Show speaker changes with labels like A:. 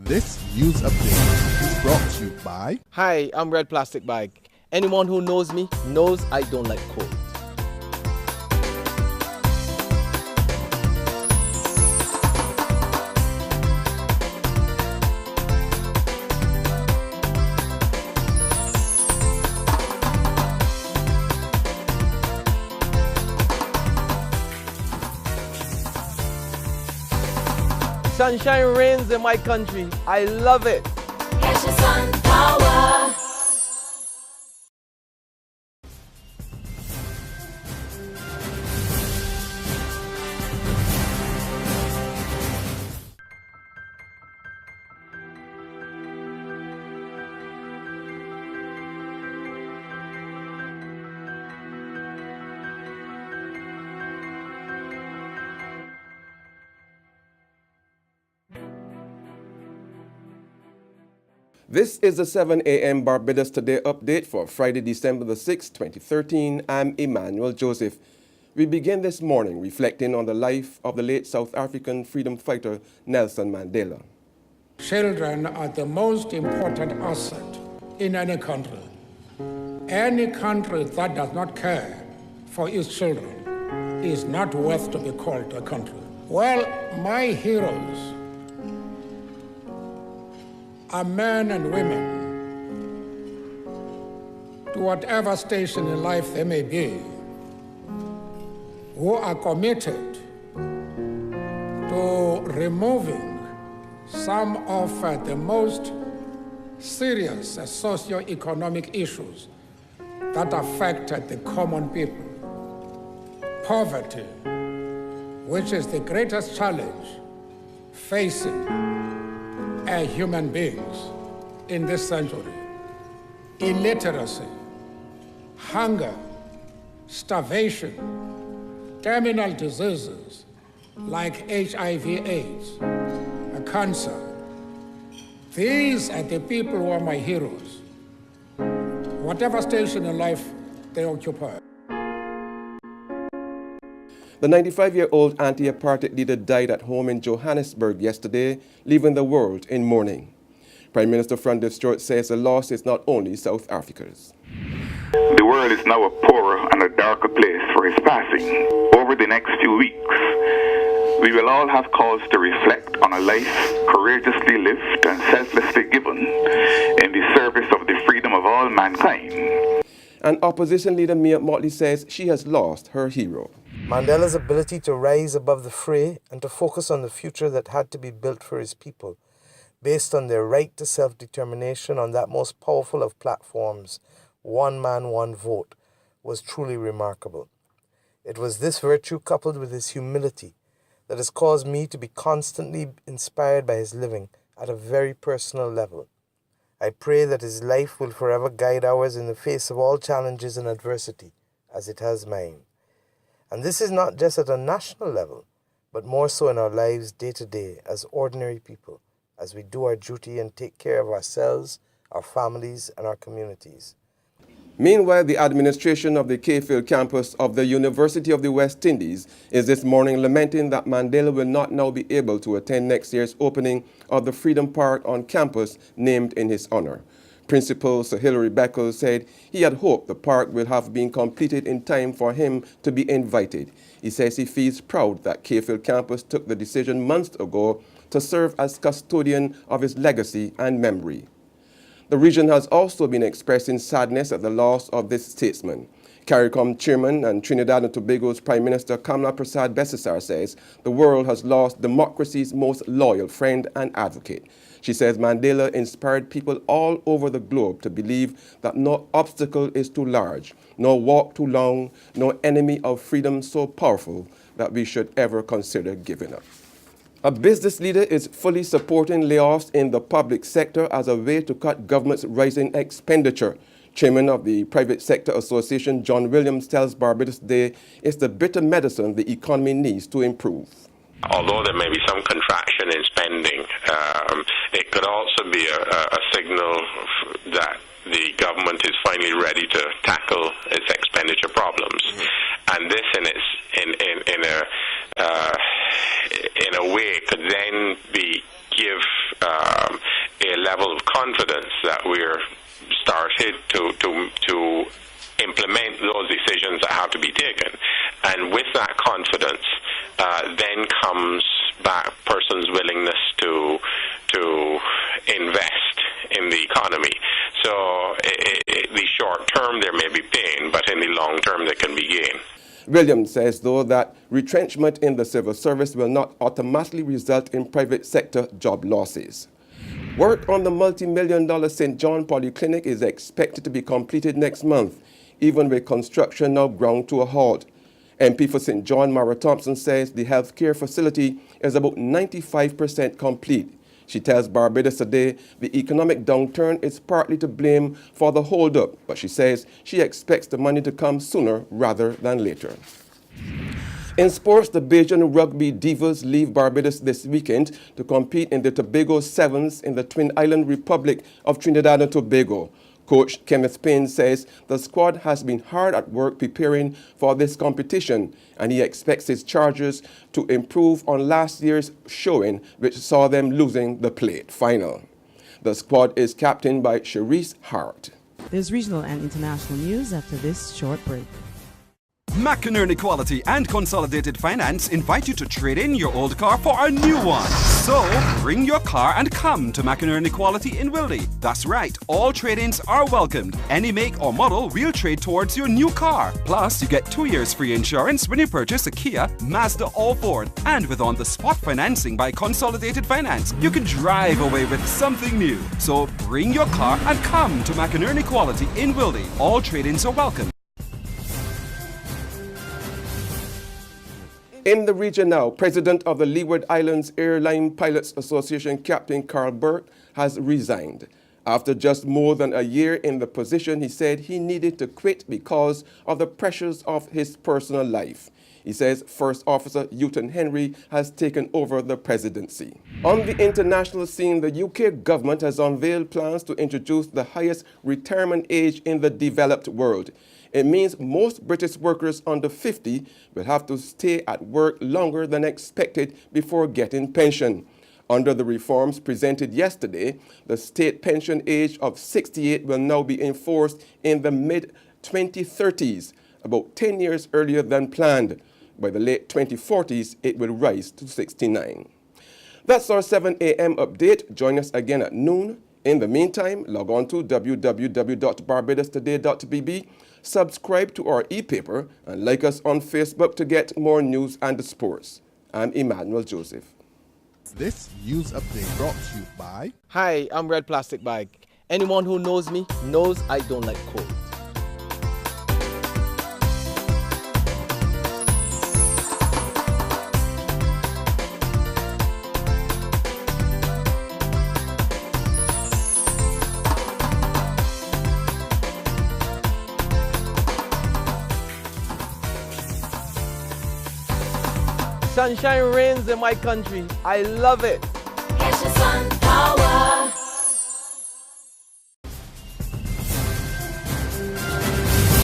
A: This news update is brought to you by...
B: Hi, I'm Red Plastic Bag. Anyone who knows me knows I don't like cold. Sunshine reigns in my country. I love it.
C: Get your sun power.
D: This is the 7 a.m. Barbados Today update for Friday, December the 6th, 2013. I'm Emmanuel Joseph. We begin this morning reflecting on the life of the late South African freedom fighter Nelson Mandela.
E: Children are the most important asset in any country. Any country that does not care for its children is not worth to be called a country. Well, my heroes are men and women, to whatever station in life they may be, who are committed to removing some of the most serious socio-economic issues that affect the common people. Poverty, which is the greatest challenge facing human beings in this century. Illiteracy, hunger, starvation, terminal diseases like HIV/AIDS, cancer. These are the people who are my heroes, whatever station in life they occupy.
D: The 95-year-old anti-apartheid leader died at home in Johannesburg yesterday, leaving the world in mourning. Prime Minister Francis Stewart says the loss is not only South Africa's.
F: The world is now a poorer and a darker place for his passing. Over the next few weeks, we will all have cause to reflect on a life courageously lived and selflessly given in the service of the freedom of all mankind.
D: And opposition leader Mia Motley says she has lost her hero.
G: Mandela's ability to rise above the fray and to focus on the future that had to be built for his people, based on their right to self-determination on that most powerful of platforms, one man, one vote, was truly remarkable. It was this virtue coupled with his humility that has caused me to be constantly inspired by his living at a very personal level. I pray that his life will forever guide ours in the face of all challenges and adversity, as it has mine. And this is not just at a national level, but more so in our lives day to day as ordinary people, as we do our duty and take care of ourselves, our families, and our communities.
D: Meanwhile, the administration of the Cayfield campus of the University of the West Indies is this morning lamenting that Mandela will not now be able to attend next year's opening of the Freedom Park on campus named in his honor. Principal Sir Hilary Beckles said he had hoped the park would have been completed in time for him to be invited. He says he feels proud that Cayfield campus took the decision months ago to serve as custodian of his legacy and memory. The region has also been expressing sadness at the loss of this statesman. CARICOM chairman and Trinidad and Tobago's Prime Minister Kamla Prasad Besisar says the world has lost democracy's most loyal friend and advocate. She says Mandela inspired people all over the globe to believe that no obstacle is too large, no walk too long, no enemy of freedom so powerful that we should ever consider giving up. A business leader is fully supporting layoffs in the public sector as a way to cut government's rising expenditure. Chairman of the Private Sector Association, John Williams, tells Barbados Today it's the bitter medicine the economy needs to improve.
H: Although there may be some contraction in spending, it could also be a signal that the government is finally ready to tackle its expenditure problems. And this in a way could then be give a level of confidence that we're started to implement those decisions that have to be taken. And with that confidence, then comes back persons' willingness to invest in the economy. So the short term there may be pain, but in the long term there can be gain.
D: Williams says, though, that retrenchment in the civil service will not automatically result in private sector job losses. Work on the multi-million-dollar St. John Polyclinic is expected to be completed next month, even with construction now ground to a halt. MP for St. John, Mara Thompson, says the healthcare facility is about 95% complete. She tells Barbados Today the economic downturn is partly to blame for the hold-up, but she says she expects the money to come sooner rather than later. In sports, the Bajan Rugby Divas leave Barbados this weekend to compete in the Tobago Sevens in the Twin Island Republic of Trinidad and Tobago. Coach Kenneth Payne says the squad has been hard at work preparing for this competition, and he expects his Chargers to improve on last year's showing, which saw them losing the plate final. The squad is captained by Cherise Hart.
I: There's regional and international news after this short break.
J: McInerney Quality and Consolidated Finance invite you to trade in your old car for a new one. So, bring your car and come to McInerney Quality in Wildy. That's right, all trade-ins are welcomed. Any make or model we'll trade towards your new car. Plus, you get 2 years free insurance when you purchase a Kia, Mazda or Ford. And with on-the-spot financing by Consolidated Finance, you can drive away with something new. So, bring your car and come to McInerney Quality in Wildy. All trade-ins are welcome.
D: In the region now, President of the Leeward Islands Airline Pilots Association, Captain Carl Burke, has resigned. After just more than a year in the position, he said he needed to quit because of the pressures of his personal life. He says First Officer Houghton Henry has taken over the presidency. On the international scene, the UK government has unveiled plans to introduce the highest retirement age in the developed world. It means most British workers under 50 will have to stay at work longer than expected before getting pension. Under the reforms presented yesterday, the state pension age of 68 will now be enforced in the mid-2030s, about 10 years earlier than planned. By the late 2040s, it will rise to 69. That's our 7 a.m. update. Join us again at noon. In the meantime, log on to www.barbadostoday.bb, subscribe to our e-paper, and like us on Facebook to get more news and sports. I'm Emmanuel Joseph.
A: This news update brought to you by...
B: Hi, I'm Red Plastic Bag. Anyone who knows me knows I don't like cold. Sunshine reigns in my country. I love it.
C: Kesha Sun Power.